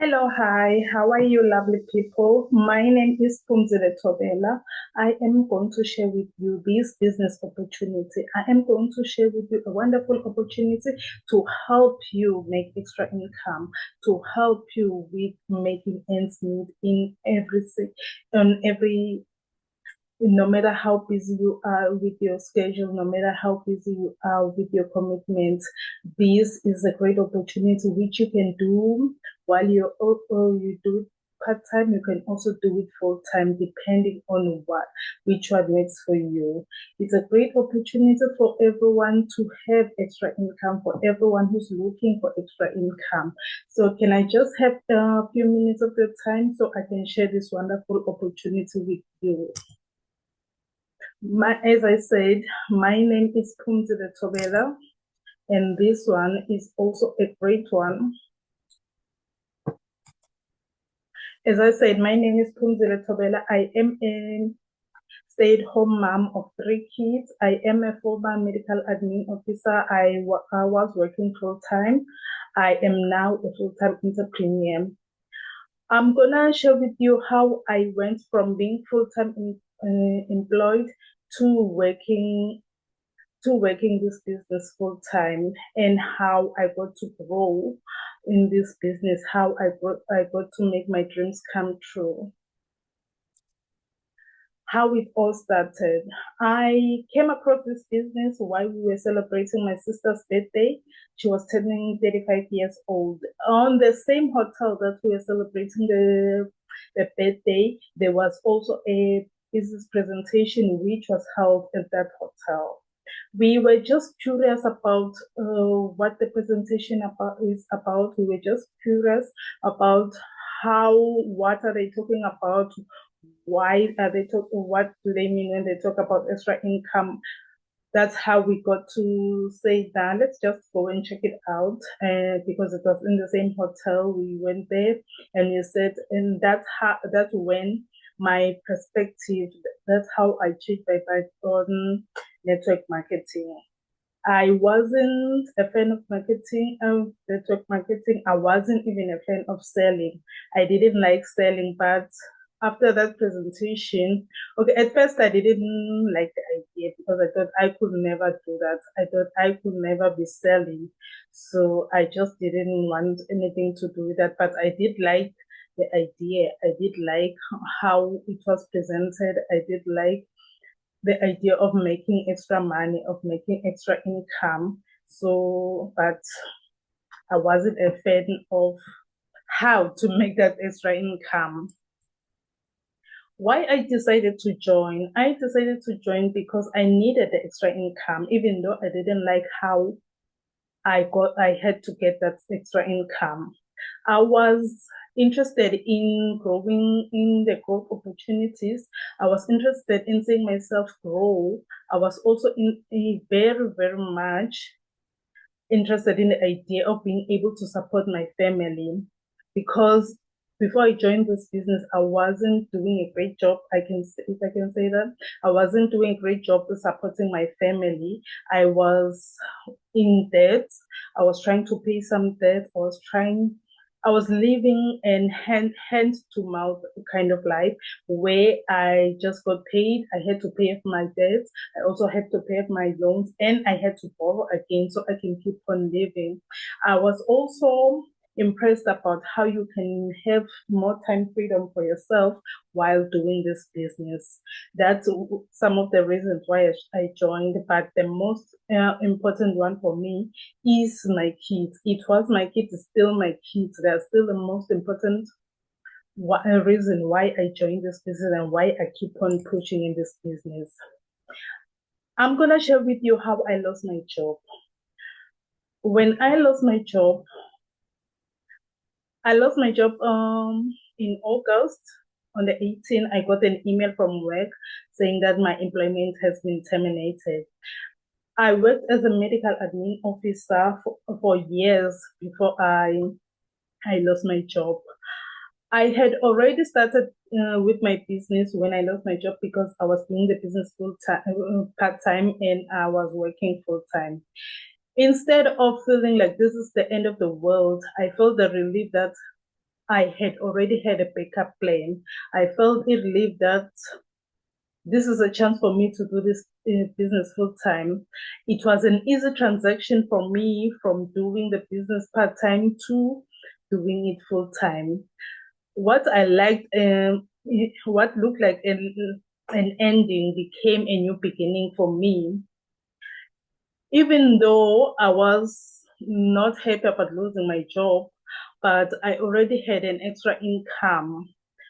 Hello, hi, how are you, lovely people? My name is Pumzile Tobela. I am going to share with you this business opportunity. I am going to share with you a wonderful opportunity to help you make extra income, to help you with making ends meet in every no matter how busy you are with your schedule, no matter how busy you are with your commitments, this is a great opportunity which you can do while you do it part time. You can also do it full time, depending on which one works for you. It's a great opportunity for everyone to have extra income, for everyone who's looking for extra income. So, can I just have a few minutes of your time so I can share this wonderful opportunity with you? As I said, my name is Pumzile Tobela, and this one is also a great one. As I said, my name is Pumzile Tobela. I am a stay-at-home mom of 3 kids. I am a former medical admin officer. I was working full-time. I am now a full-time entrepreneur. I'm gonna share with you how I went from being full-time employed to working this business full time, and how I got to grow in this business, how I got to make my dreams come true. How it all started. I came across this business while we were celebrating my sister's birthday. She was turning 35 years old. On the same hotel that we were celebrating the birthday, there was also a business presentation which was held at that hotel. We were just curious about what the presentation is about. We were just curious about what are they talking about? Why are they talking? What do they mean when they talk about extra income? That's how we got to say that let's just go and check it out. Because it was in the same hotel, we went there, and you said, and that's when my perspective, that's how I changed my mind on network marketing. I wasn't a fan of network marketing. I wasn't even a fan of selling. I didn't like selling, but after that presentation, okay, at first I didn't like the idea because I thought I could never do that. I thought I could never be selling. So I just didn't want anything to do with that. But I did like the idea. I did like how it was presented. I did like the idea of making extra money, of making extra income. So, but I wasn't a fan of how to make that extra income. Why I decided to join? I decided to join because I needed the extra income, even though I didn't like how I had to get that extra income. I was interested in growing in the growth opportunities. I was interested in seeing myself grow. I was also very, very much interested in the idea of being able to support my family, because before I joined this business, I wasn't doing a great job. If I can say that, I wasn't doing a great job of supporting my family. I was in debt. I was trying to pay some debt. I was living in hand to mouth kind of life, where I just got paid. I had to pay off my debts. I also had to pay off my loans, and I had to borrow again so I can keep on living. I was also impressed about how you can have more time freedom for yourself while doing this business. That's some of the reasons why I joined. But the most important one for me is my kids. It was my kids, still my kids. They're still the most important reason why I joined this business and why I keep on pushing in this business. I'm gonna share with you how I lost my job. When I lost my job in August. On the 18th, I got an email from work saying that my employment has been terminated. I worked as a medical admin officer for years before I lost my job. I had already started with my business when I lost my job, because I was doing the business full time, part time, and I was working full time. Instead of feeling like this is the end of the world, I felt the relief that I had already had a backup plan. I felt relieved that this is a chance for me to do this business full time. It was an easy transaction for me from doing the business part time to doing it full time. What I liked, what looked like an ending became a new beginning for me. Even though I was not happy about losing my job, but I already had an extra income,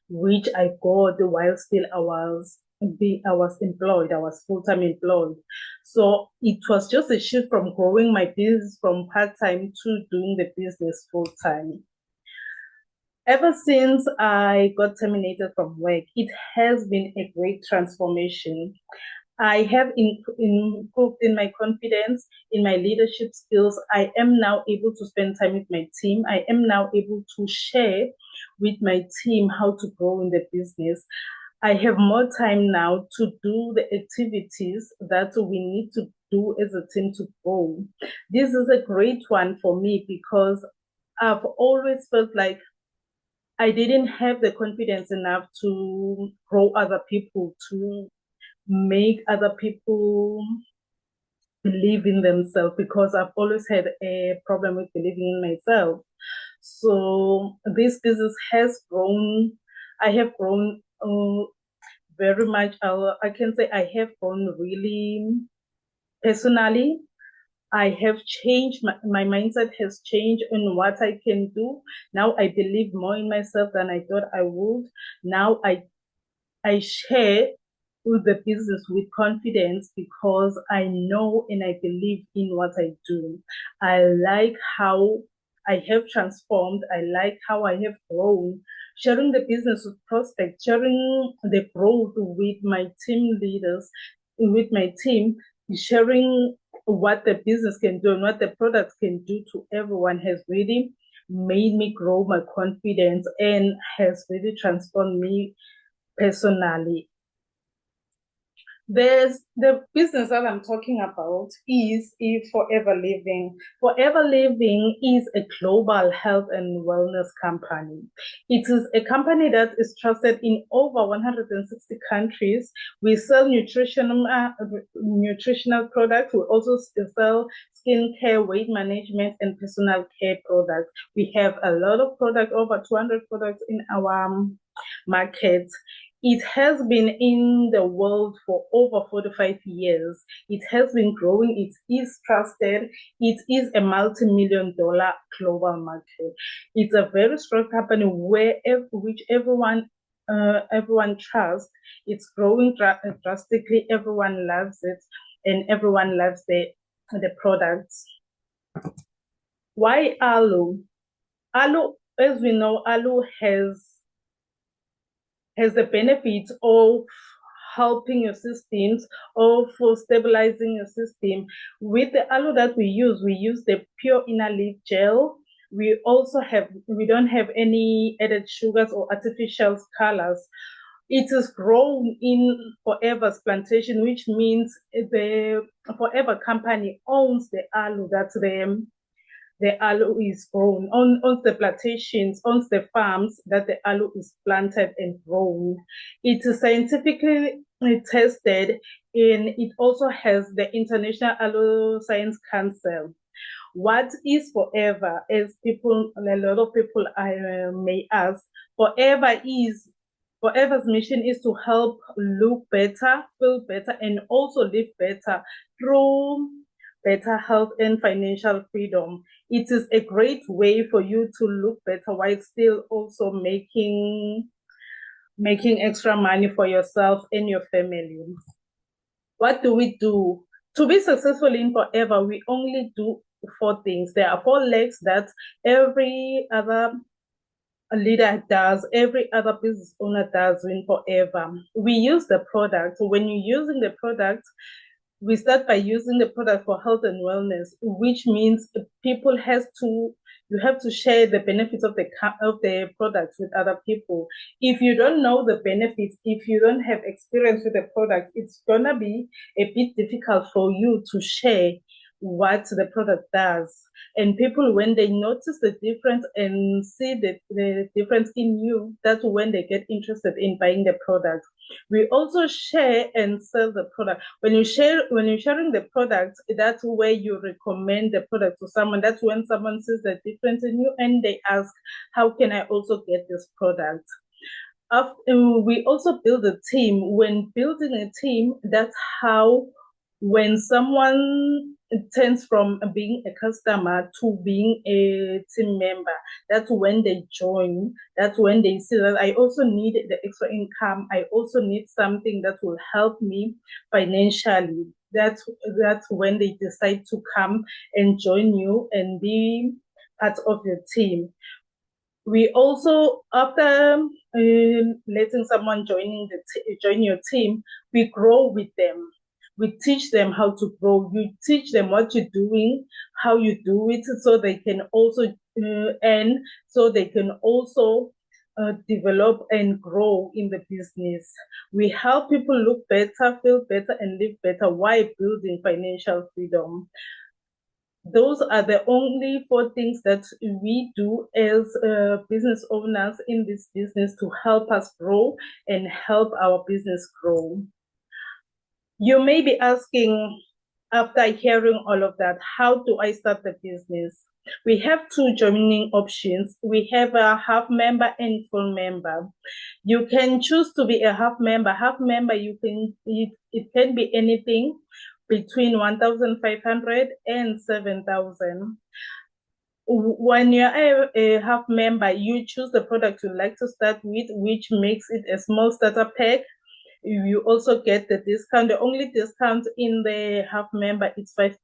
which I got while still I was employed. I was full-time employed. So it was just a shift from growing my business from part-time to doing the business full-time. Ever since I got terminated from work, it has been a great transformation. I have improved in my confidence, in my leadership skills. I am now able to spend time with my team. I am now able to share with my team how to grow in the business. I have more time now to do the activities that we need to do as a team to grow. This is a great one for me because I've always felt like I didn't have the confidence enough to grow other people, to make other people believe in themselves because I've always had a problem with believing in myself. So this business has grown. I have grown very much. I can say I have grown really personally. I have changed, my mindset has changed on what I can do. Now I believe more in myself than I thought I would. Now I share with the business with confidence because I know and I believe in what I do. I like how I have transformed. I like how I have grown. Sharing the business with prospects, sharing the growth with my team leaders, with my team, sharing what the business can do and what the products can do to everyone has really made me grow my confidence and has really transformed me personally. There's the business that I'm talking about is Forever Living. Forever Living is a global health and wellness company. It is a company that is trusted in over 160 countries. We sell nutritional products. We also sell skincare, weight management, and personal care products. We have a lot of products, over 200 products in our market. It has been in the world for over 45 years. It has been growing. It is trusted. It is a multi-million-dollar global market. It's a very strong company which everyone trusts. It's growing drastically. Everyone loves it, and everyone loves the products. Why aloe? Aloe, as we know, aloe has the benefit of helping your systems, of stabilizing your system. With the aloe that we use the pure inner leaf gel. We don't have any added sugars or artificial colors. It is grown in Forever's plantation, which means the Forever company owns the aloe that the aloe is grown on the plantations, on the farms that the aloe is planted and grown. It is scientifically tested, and it also has the International Aloe Science Council. What is Forever? As a lot of people may ask, Forever's mission is to help look better, feel better, and also live better through better health and financial freedom. It is a great way for you to look better while still also making extra money for yourself and your family. What do we do? To be successful in Forever, we only do 4 things. There are 4 legs that every other leader does, every other business owner does in Forever. We use the product. When you're using the product, we start by using the product for health and wellness, which means you have to share the benefits of the products with other people. If you don't know the benefits, if you don't have experience with the product, it's gonna be a bit difficult for you to share what the product does. And people, when they notice the difference and see the difference in you, that's when they get interested in buying the product. We also share and sell the product. When you're sharing the product, that's where you recommend the product to someone. That's when someone sees the difference in you and they ask, how can I also get this product? We also build a team. When building a team, that's how, when someone turns from being a customer to being a team member, that's when they join. That's when they see that I also need the extra income. I also need something that will help me financially. That's when they decide to come and join you and be part of your team. We also, after letting someone join your team, we grow with them. We teach them how to grow. You teach them what you're doing, how you do it, so they can also develop and grow in the business. We help people look better, feel better, and live better while building financial freedom. Those are the only 4 things that we do as business owners in this business to help us grow and help our business grow. You may be asking, after hearing all of that, how do I start the business? We have 2 joining options. We have a half member and full member. You can choose to be a half member. Half member, it can be anything between 1,500 and 7,000. When you're a half member, you choose the product you like to start with, which makes it a small starter pack. You also get the discount. The only discount in the half member is 5%.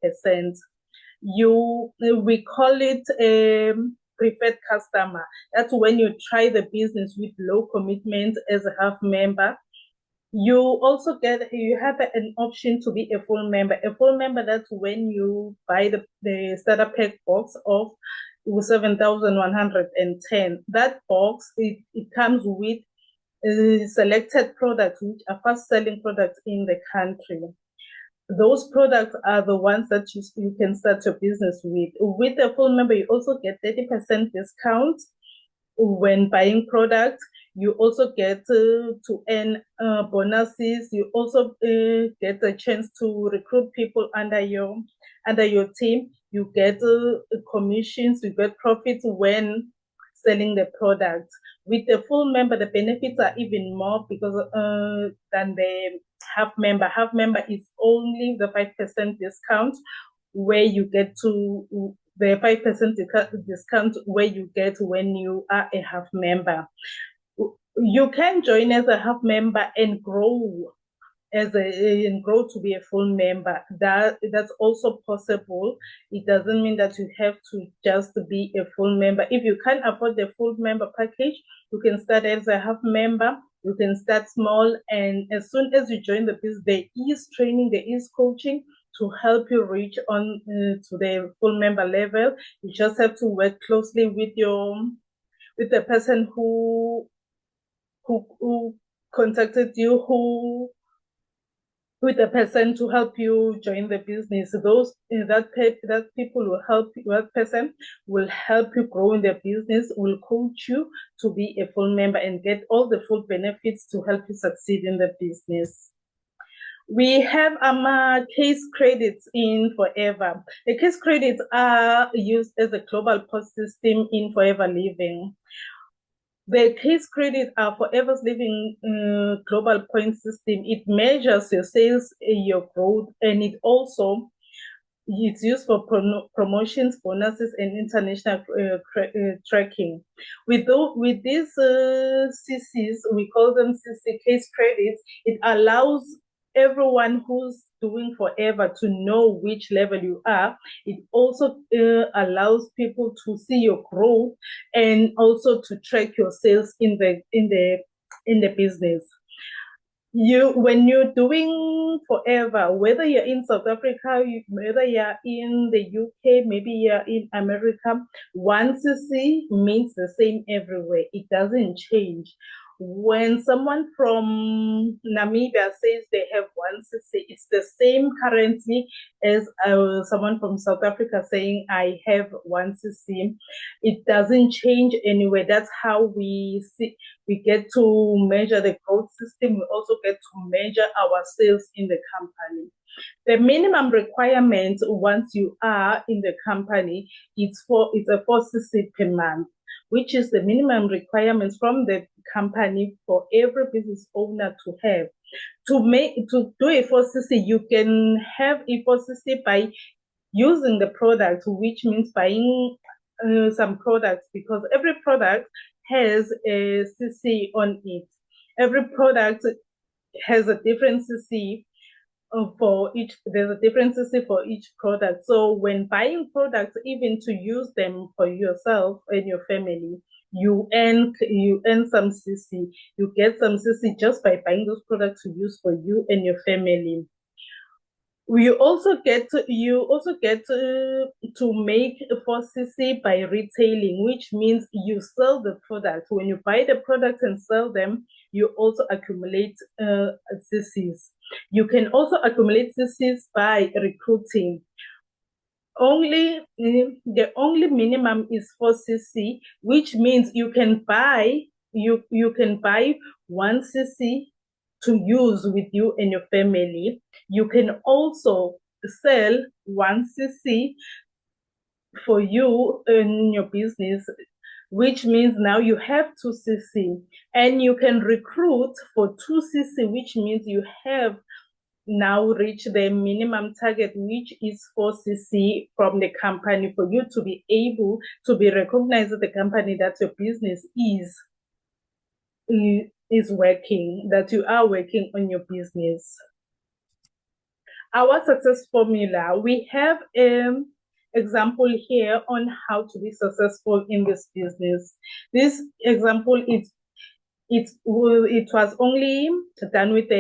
We call it a preferred customer. That's when you try the business with low commitment as a half member. You have an option to be a full member. A full member, that's when you buy the starter pack box of 7,110. That box, it comes with selected products, which are fast-selling products in the country. Those products are the ones that you can start your business with. With a full member, you also get 30% discount when buying products. You also get to earn bonuses. You also get a chance to recruit people under your team. You get commissions. You get profits when selling the product. With the full member, the benefits are even more because than the half member. Half member is only the 5% discount, where you get to the 5% discount where you get when you are a half member. You can join as a half member and grow to be a full member. That's also possible. It doesn't mean that you have to just be a full member. If you can't afford the full member package, you can start as a half member. You can start small, and as soon as you join the business, there is training, there is coaching to help you reach on to the full member level. You just have to work closely with the person who contacted you, with the person to help you join the business. That people will help you. That person will help you grow in the business, will coach you to be a full member and get all the full benefits to help you succeed in the business. We have case credits in Forever. The case credits are used as a global POS system in Forever Living. The case credit are Forever's Living global point system. It measures your sales, your growth, and it's used for promotions, bonuses, and international tracking. With these CCs, we call them CC case credits. It allows everyone who's doing Forever to know which level you are. It also allows people to see your growth and also to track your sales in the business. When you're doing Forever, whether you're in South Africa, whether you're in the UK, maybe you're in America, 1 CC means the same everywhere. It doesn't change. When someone from Namibia says they have 1cc, it's the same currency as someone from South Africa saying I have 1cc. It doesn't change anyway. That's how we see, we get to measure the growth system. We also get to measure our sales in the company. The minimum requirement once you are in the company, it's a 4cc per month, which is the minimum requirements from the company for every business owner to have. To do a 4cc, you can have a 4cc by using the product, which means buying some products, because every product has a cc on it. Every product has a different cc for each. There's a different cc for each product. So when buying products, even to use them for yourself and your family, you earn some cc. You get some cc just by buying those products to use for you and your family. You also get to make 4cc by retailing, which means you sell the product. When you buy the product and sell them, you also accumulate cc's. You can also accumulate cc's by recruiting. The only minimum is 4cc, which means you can buy 1cc to use with you and your family. You can also sell 1cc for you in your business, which means now you have 2cc, and you can recruit for 2cc, which means you have now reach the minimum target, which is 4cc from the company, for you to be able to be recognized as the company that your business is working, that you are working on your business. Our success formula, we have an example here on how to be successful in this business. This example it was only done with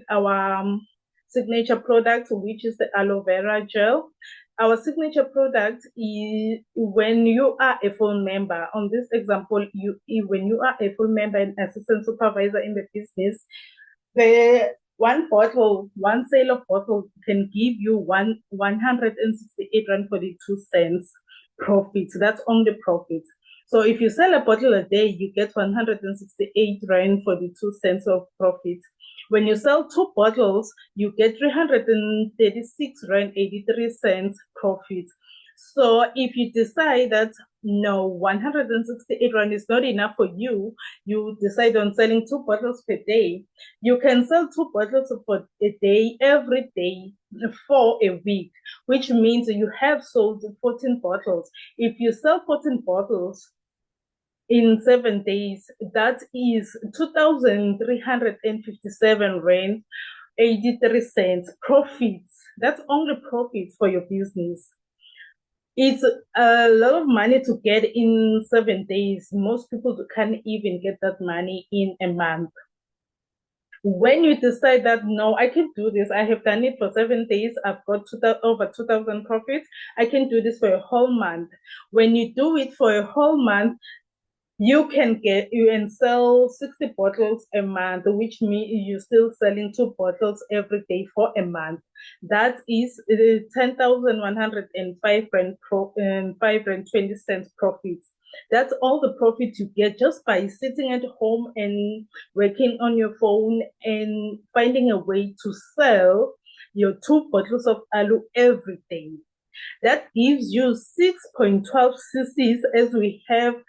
our signature product, which is the aloe vera gel. Our signature product is when you are a full member. On this example, when you are a full member and assistant supervisor in the business, the one sale of bottle can give you 168 rand 42 cents profit. That's only profit. So if you sell a bottle a day, you get 168 rand 42 cents of profit. When you sell 2 bottles, you get 336 rand 83 cents profit. So if you decide that no, 168 rand is not enough for you, you decide on selling 2 bottles per day, you can sell 2 bottles for a day every day for a week, which means you have sold 14 bottles. If you sell 14 bottles in 7 days, that is 2,357 rand 83 cents profits. That's only profits for your business. It's a lot of money to get in 7 days. Most people can't even get that money in a month. When you decide that, no, I can do this, I have done it for 7 days, I've got over 2,000 profits, I can do this for a whole month. When you do it for a whole month, you can sell 60 bottles a month, which means you're still selling 2 bottles every day for a month. That is 10,105 rand 5.20 cents profits. That's all the profit you get just by sitting at home and working on your phone and finding a way to sell your 2 bottles of aloe every day. That gives you 6.12 cc's, as we have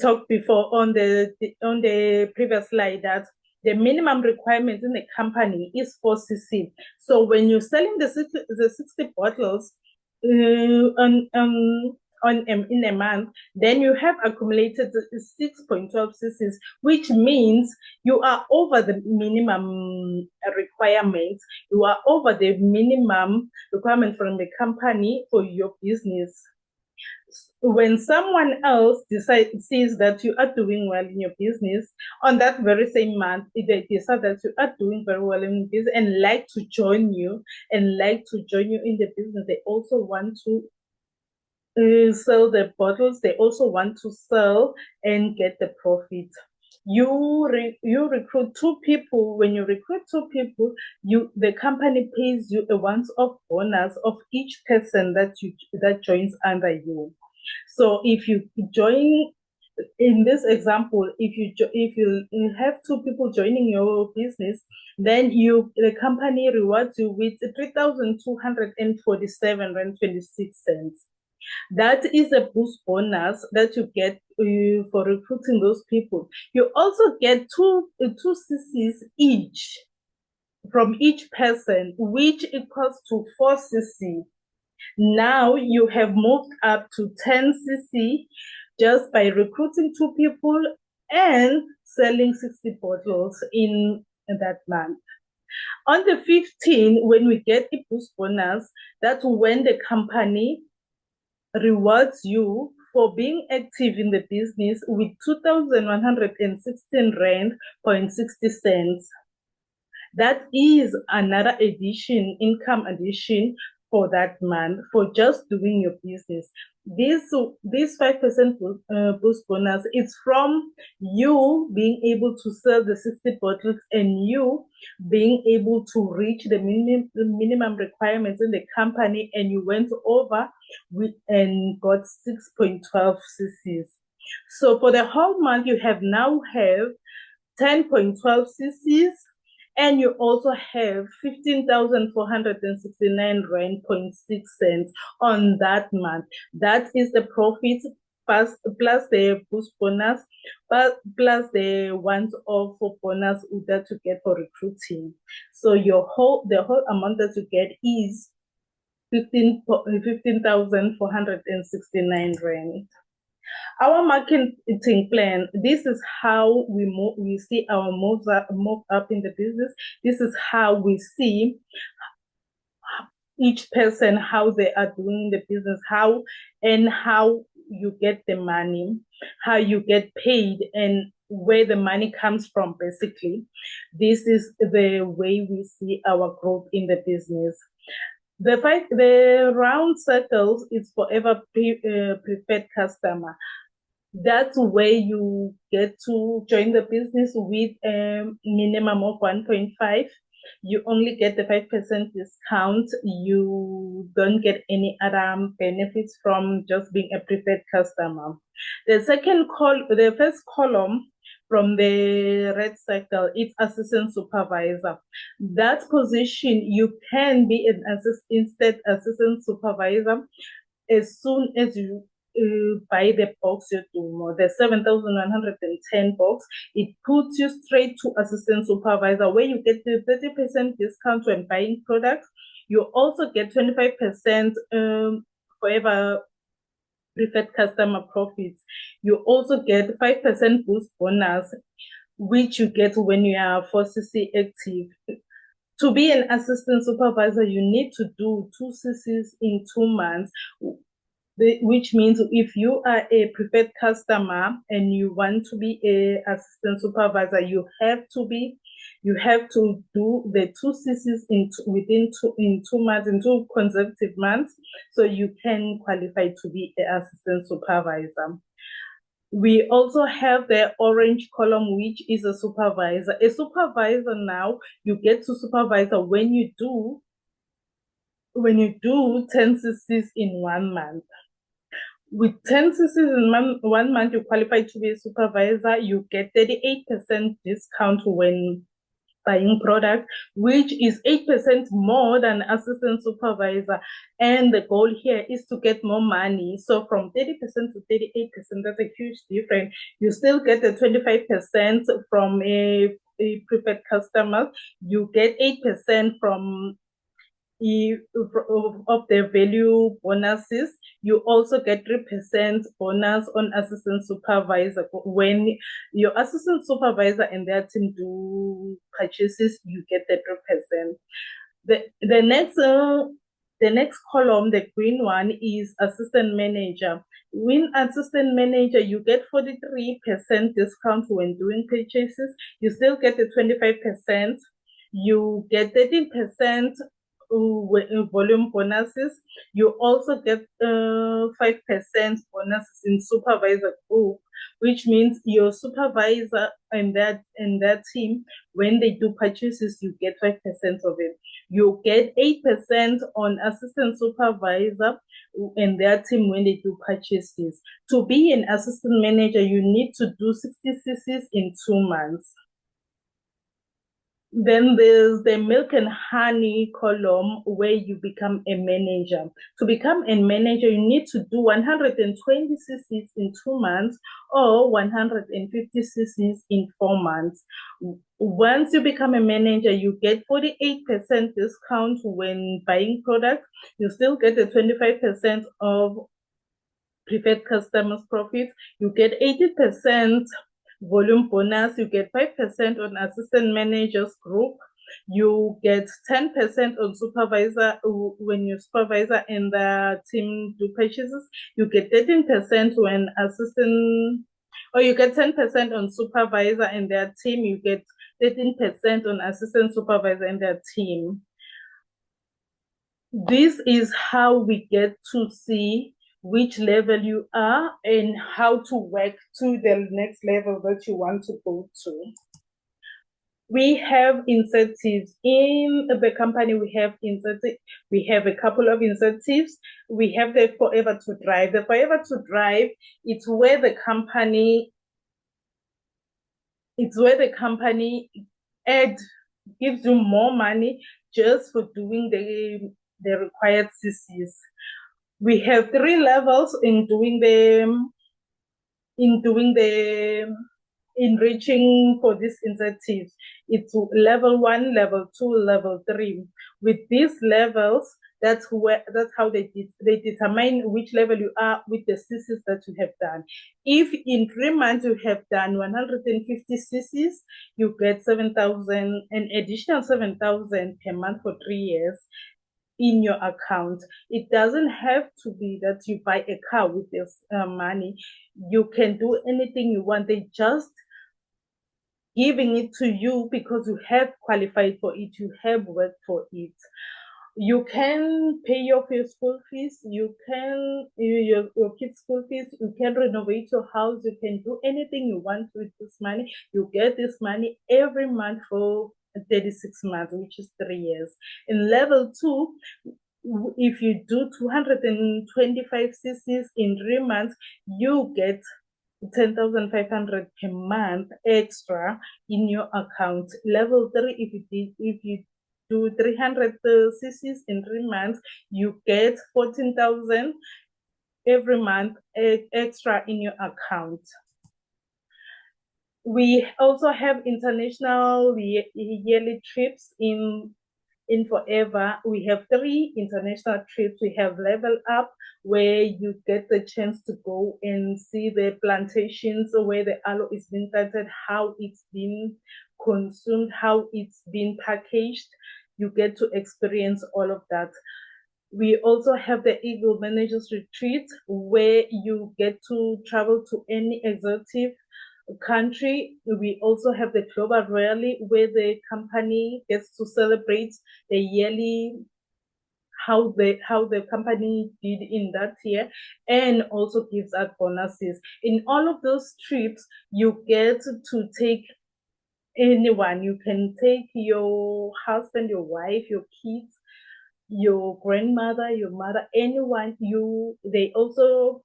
talked before on the previous slide, that the minimum requirement in the company is 4cc. So when you're selling the 60 bottles in a month, then you have accumulated 6.12 cc's, which means you are over the minimum requirements. You are over the minimum requirement from the company for your business. When someone else sees that you are doing well in your business, on that very same month, they decide that you are doing very well in business and like to join you in the business, they also want to sell the bottles. They also want to sell and get the profit. you recruit 2 people. When you recruit 2 people, the company pays you a once-off bonus of each person that joins under you. So if you join, in this example, if you have 2 people joining your business, then the company rewards you with 3,247 rand 26 cents. That is a boost bonus that you get for recruiting those people. You also get two CCs each from each person, which equals to 4 CC. Now you have moved up to 10 CC just by recruiting 2 people and selling 60 bottles in that month. On the 15th, when we get a boost bonus, that's when the company rewards you for being active in the business with 2,116 rand 60 cents. That is another income addition for that month for just doing your business. This 5% boost bonus is from you being able to sell the 60 bottles and you being able to reach the minimum requirements in the company, and you went over and got 6.12 cc's. So for the whole month, you now have 10.12 cc's, and you also have 15,469 rand 0.6 on that month. That is the profit plus the boost bonus, plus the once-off bonus that you get for recruiting. So the whole amount that you get is 15,469 rand. Our marketing plan, this is how we see our move up in the business. This is how we see each person, how they are doing the business, how you get the money, how you get paid, and where the money comes from, basically. This is the way we see our growth in the business. The round circles is forever preferred customer. That's where you get to join the business with a minimum of 1.5. You only get the 5% discount. You don't get any other benefits from just being a preferred customer. The first column from the red circle, it's assistant supervisor. That position, you can be an assistant supervisor as soon as you buy the box the 7,110 box. It puts you straight to assistant supervisor, where you get the 30% discount when buying products. You also get 25% forever preferred customer profits. You also get 5% boost bonus, which you get when you are 4cc active. To be an assistant supervisor, you need to do 2 cc's in 2 months, which means if you are a preferred customer and you want to be an assistant supervisor, you have to do the 2 cc's in 2 months, in 2 consecutive months, so you can qualify to be an assistant supervisor. We also have the orange column, which is a supervisor. A supervisor, now you get to supervisor when you do 10 cc's in 1 month. With 10 cc's in 1 month, you qualify to be a supervisor. You get 38% discount when buying product, which is 8% more than assistant supervisor. And the goal here is to get more money. So from 30% to 38%, that's a huge difference. You still get the 25% from a preferred customer. You get 8% from of the value bonuses. You also get 3% bonus on assistant supervisor. When your assistant supervisor and their team do purchases, you get the 3%. The next column, the green one, is assistant manager. When assistant manager, you get 43% discount when doing purchases. You still get the 25%. You get 13% volume bonuses. You also get 5% bonuses in supervisor group, which means your supervisor and that team, when they do purchases, you get 5% of it. You get 8% on assistant supervisor and their team when they do purchases. To be an assistant manager, you need to do 60 CCs in 2 months. Then there's the milk and honey column where you become a manager. To become a manager, you need to do 120 cc's in 2 months or 150 cc's in 4 months. Once you become a manager, you get 48% discount when buying products. You still get a 25% of preferred customers' profits. You get 80% volume bonus. You get 5% on assistant managers group. You get 10% on supervisor when your supervisor and the team do purchases. You get 13% when assistant, or you get 10% on supervisor and their team. You get 13% on assistant supervisor and their team. This is how we get to see which level you are and how to work to the next level that you want to go to. We have incentives in the company. We have incentives. We have a couple of incentives. We have the Forever to Drive. The Forever to Drive, it's where the company gives you more money just for doing the required CCs. We have 3 levels in doing the enriching for these incentives. It's level 1, level 2, level 3. With these levels, that's how they determine which level you are with the CCs that you have done. If in 3 months you have done 150 CCs, you get 7,000, an additional 7,000 per month for 3 years in your account. It doesn't have to be that you buy a car with this money. You can do anything you want. They just giving it to you because you have qualified for it, you have worked for it. You can pay off your school fees, you can your kids' school fees, you can renovate your house, you can do anything you want with this money. You get this money every month for 36 months, which is 3 years. In level 2, if you do 225 cc's in 3 months, you get 10,500 per month extra in your account. Level 3, if you do 300 cc's in 3 months, you get 14,000 every month extra in your account. We also have international yearly trips in Forever. We have 3 international trips. We have Level Up, where you get the chance to go and see the plantations where the aloe is being planted, how it's been consumed, how it's been packaged. You get to experience all of that. We also have the Eagle Managers Retreat, where you get to travel to any exotic country. We also have the Global Rally, where the company gets to celebrate the yearly how the company did in that year, and also gives out bonuses. In all of those trips, you get to take anyone. You can take your husband, your wife, your kids, your grandmother, your mother, anyone. They also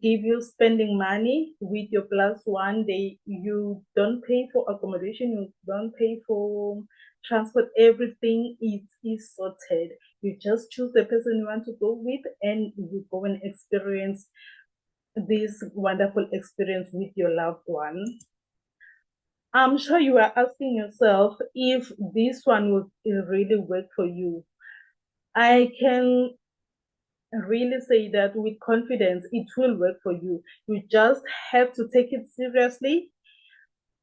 give you spending money with your +1. You don't pay for accommodation, you don't pay for transport. Everything is sorted. You just choose the person you want to go with, and you go and experience this wonderful experience with your loved one. I'm sure you are asking yourself if this one will really work for you. I can really say that with confidence it will work for you. You just have to take it seriously.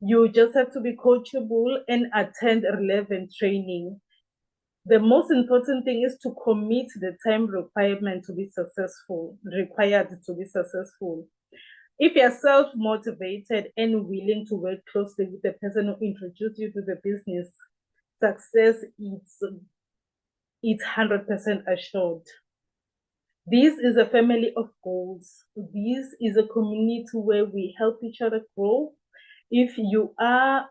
You just have to be coachable and attend relevant training. The most important thing is to commit the time required to be successful. If you're self-motivated and willing to work closely with the person who introduced you to the business, success is it's 100% assured. This is a family of goals. This is a community where we help each other grow. If you are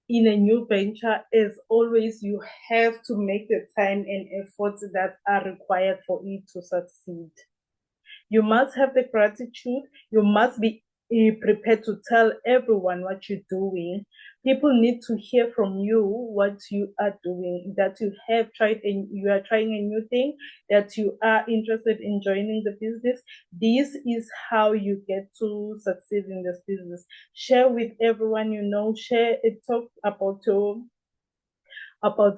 in a new venture, as always, you have to make the time and efforts that are required for it to succeed. You must have the gratitude. You must be prepared to tell everyone what you're doing. People need to hear from you what you are doing, that you have tried and you are trying a new thing, that you are interested in joining the business. This is how you get to succeed in this business. Share with everyone you know, share it, talk about your talk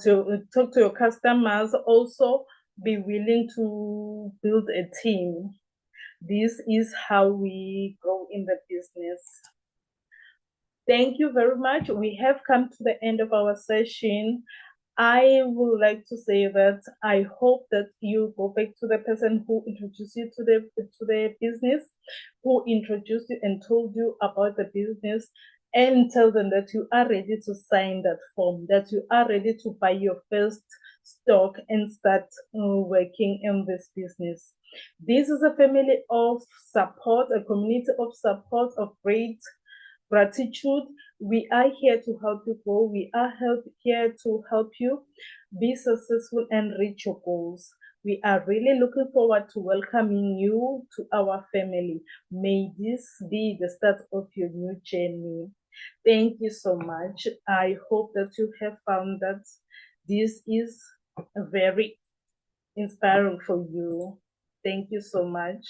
to your customers. Also be willing to build a team. This is how we grow in the business. Thank you very much. We have come to the end of our session. I would like to say that I hope that you go back to the person who introduced you to the business, who introduced you and told you about the business, and tell them that you are ready to sign that form, that you are ready to buy your first stock and start working in this business. This is a family of support, a community of support, of great gratitude. We are here to help you grow. We are here to help you be successful and reach your goals. We are really looking forward to welcoming you to our family. May this be the start of your new journey. Thank you so much. I hope that you have found that this is very inspiring for you. Thank you so much.